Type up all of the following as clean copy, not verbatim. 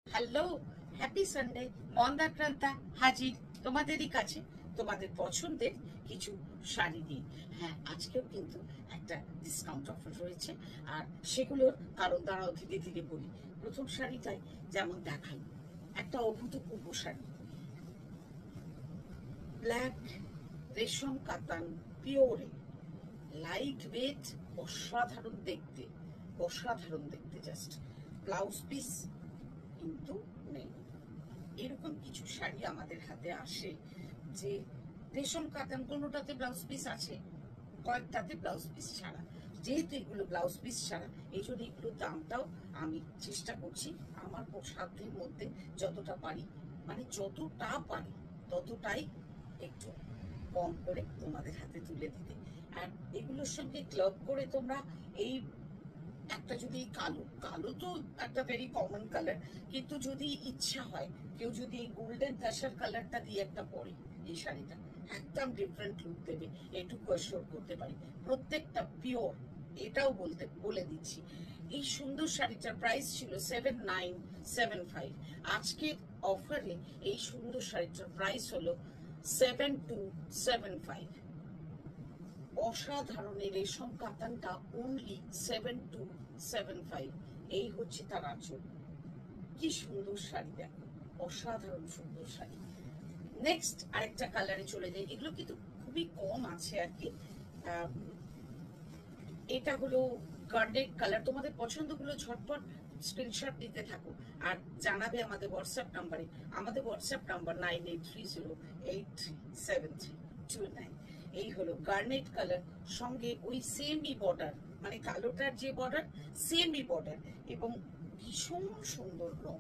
Hello, happy Sunday. মন্দাক্রান্তা হাজির তোমাদেরই কাছে তোমাদের পছন্দের কিছু শাড়ি নিয়ে। হ্যাঁ, আজকেও কিন্তু একটা ডিসকাউন্ট অফার রয়েছে, আর সেগুলোর কারণ দাঁড়াও ধীরে ধীরে বলি। প্রথম শাড়িটাই যেমন দেখাই, একটা অভূতপূর্ব শাড়ি, ব্ল্যাক রেশম কাতান পিওরে, লাইট ওয়েট, অসাধারণ দেখতে, অসাধারণ দেখতে। জাস্ট ব্লাউজ পিস কিন্তু নেই। এরকম কিছু শাড়ি আমাদের হাতে আসে যে রেশম কাতান কোনোটাতে ব্লাউজ পিস আছে, কয়েকটাতে ব্লাউজ পিস ছাড়া। যেহেতু এগুলো ব্লাউজ পিস ছাড়া, এই জন্য এগুলোর দামটাও আমি চেষ্টা করছি আমার সাধ্যের মধ্যে যতটা পারি, মানে যতটা পারি ততটাই একটু কম করে তোমাদের হাতে তুলে দিতে। আর এগুলোর সঙ্গে ক্লাব করে তোমরা এই একটা যদি কালো, কালো তো একটা ভেরি কমন কালার, কিন্তু যদি ইচ্ছা হয় কেউ যদি এই গোল্ডেন তাসার কালারটা দিয়ে একটা পরে, এই শাড়িটা একদম ডিফারেন্ট লুক দেবে, এটুকু অ্যাসিওর করতে পারি। প্রত্যেকটা পিওর, এটাও বলে দিচ্ছি। এই সুন্দর শাড়িটার প্রাইস ছিল 7975। আজকের অফারে এই সুন্দর শাড়িটার প্রাইস হলো 7275। অসাধারণ এই রেশম কাতানটা অনলি 7275। এই হচ্ছে তার আঁচল। কি সুন্দর শাড়ি, দেখো, অসাধারণ সুন্দর শাড়ি। নেক্সট আরেকটা কালারে চলে যাই, এগুলো কিন্তু খুবই কম আছে আর কি। এটা হলো গার্ডেন কালার। তোমাদের পছন্দগুলো ঝটপট স্ক্রিনশট নিতে থাকো আর জানাবে আমাদের হোয়াটসঅ্যাপ নাম্বারে। আমাদের হোয়াটসঅ্যাপ নাম্বার 9830837329। এই হলো গার্নেট কালার, সঙ্গে ওই সেমই বর্ডার, মানে কালোটার যে বর্ডার সেমই বর্ডার, এবং ভীষণ সুন্দর রং,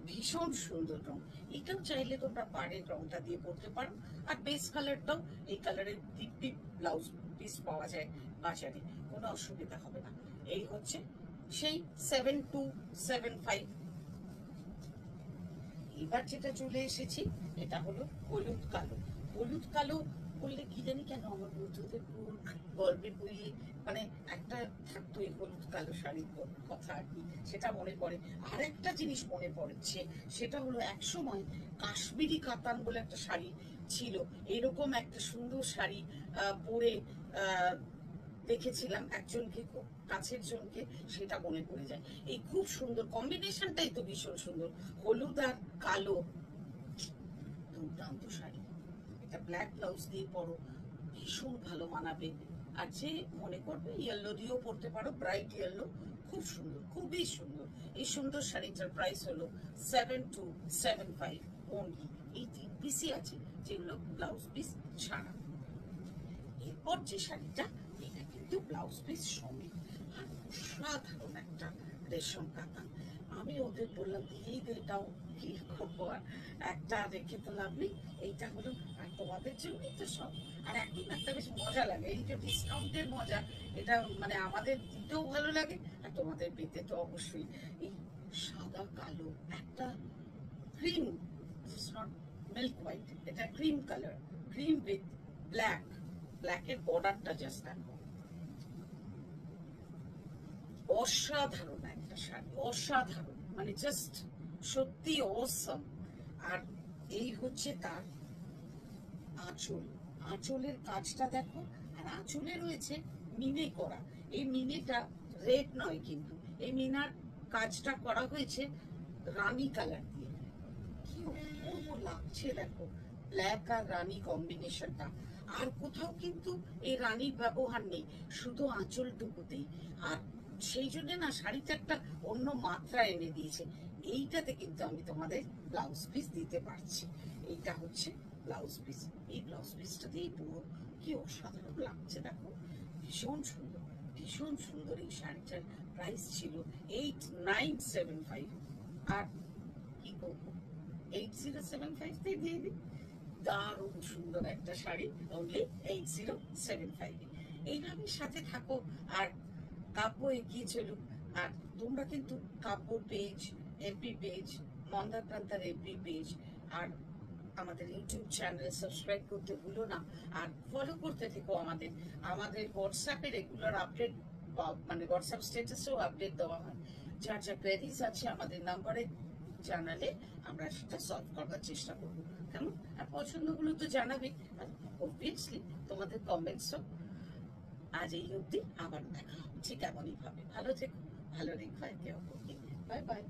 ভীষণ সুন্দর রং। এটাও চাইলে তোমরা পাড়ের রংটা দিয়ে পরতে পারো। আর বেস কালারটাও, এই কালারের দিব্যি ব্লাউজ পিস পাওয়া যায় বাজারে, কোনো অসুবিধা হবে না। এই হচ্ছে সেই 7275। এবার যেটা চলে এসেছি, এটা হলো হলুদ কালো। হলুদ কালো বললে কি জানি কেন আমার বন্ধুদের পুরো গল্পের বইয়ে মানে একটা থাকতো এই হলুদ কালো শাড়ির কথা আর কি, সেটা মনে পড়ে। আর একটা জিনিস মনে পড়ছে, সেটা হলো একসময় কাশ্মীরি কাতান বলে একটা শাড়ি ছিল। এরকম একটা সুন্দর শাড়ি পরে দেখেছিলাম একজনকে, খুব কাছের জনকে, সেটা মনে পড়ে যায়। এই খুব সুন্দর কম্বিনেশনটাই তো ভীষণ সুন্দর, হলুদ আর কালো, দুর্দান্ত শাড়ি। এটা ব্ল্যাক ব্লাউজ দিয়ে পরো, ভীষণ ভালো মানাবে। আর যে মনে করবে ইয়েলো দিয়েও পরতে পারো, ব্রাইট ইয়েলো, খুব সুন্দর, খুবই সুন্দর। এই সুন্দর শাড়িটার প্রাইস হলো 7275 অনলি। এই 3 পিসই আছে, যেগুলো ব্লাউজ পিস ছাড়া। এরপর যে শাড়িটা, এটা কিন্তু ব্লাউজ পিস সমেত, আর অসাধারণ একটা রেশম কাতান। আমি ওদের বললাম এই এটাও কি করবো, আর একটা রেখে তো লাভ নেই। এইটা হলো, আর তোমাদের জন্যই তো সব। আর এখন একটা বেশ মজা লাগে, এই যে ডিসকাউন্টের মজা, এটা মানে আমাদের দিতেও ভালো লাগে আর তোমাদের পেতে তো অবশ্যই। এই সাদা কালো একটা ক্রিম, নট মিল্ক হোয়াইট, এটা cream colour, cream with black, ব্ল্যাকের বর্ডারটা জাস্ট দেখো, অসাধারণ একটা শাড়ি, অসাধারণ, মানে জাস্ট সত্যি অসম। আর এই হচ্ছে তার আঁচল, আঁচলের কাজটা দেখো। আর আঁচলে রয়েছে মিনে করা, এই মিনেটা রেড নয় কিন্তু, এই মিনার কাজটা করা হয়েছে রানী কালার দিয়ে। কি অপূর্ব লাগছে দেখো, ব্ল্যাক আর রানী কম্বিনেশনটা। আর কোথাও কিন্তু এই রানীর ব্যবহার নেই, শুধু আঁচলটুকুতেই। আর সেই জন্য না শাড়িটা একটা অন্য মাত্রা এনে দিয়েছে। এইটাতে কিন্তু আমি তোমাদের ব্লাউজ পিস দিতে পারছি। এইটা হচ্ছে ব্লাউজ পিস, এই ব্লাউজ পিসটা দিয়ে পুরো কি অসাধারণ লাগছে দেখো, ভীষণ সুন্দর, ভীষণ সুন্দর। এই শাড়িটার প্রাইস ছিল 8975। আর কি করবো, 8075 দিয়ে দিই। দারুণ সুন্দর একটা শাড়ি, অনলি 8075। এইভাবে সাথে থাকো আর কাব্য এগিয়ে চলুক। আর তোমরা কিন্তু কাব্য পেজ, এফবি পেজ, মন্দাক্রান্তার এফবি পেজ, আর আমাদের ইউটিউব চ্যানেল সাবস্ক্রাইব করতে ভুলো না। আর ফলো করতে থেকো আমাদের, আমাদের হোয়াটসঅ্যাপে রেগুলার আপডেট, মানে হোয়াটসঅ্যাপ স্ট্যাটাসেও আপডেট দেওয়া হয়। যার যা কোয়েরিজ আছে আমাদের নাম্বারে জানালে আমরা সেটা সলভ করবার চেষ্টা করবো। কেমন? আর পছন্দগুলো তো জানাবে, আর অবভিয়াসলি তোমাদের কমেন্টসও। আজ এই অবধি, আবার দেখা হবে ঠিক এমনই ভাবে। ভালো থেকো, ভালো রেখো একে অপরকে। Bye bye.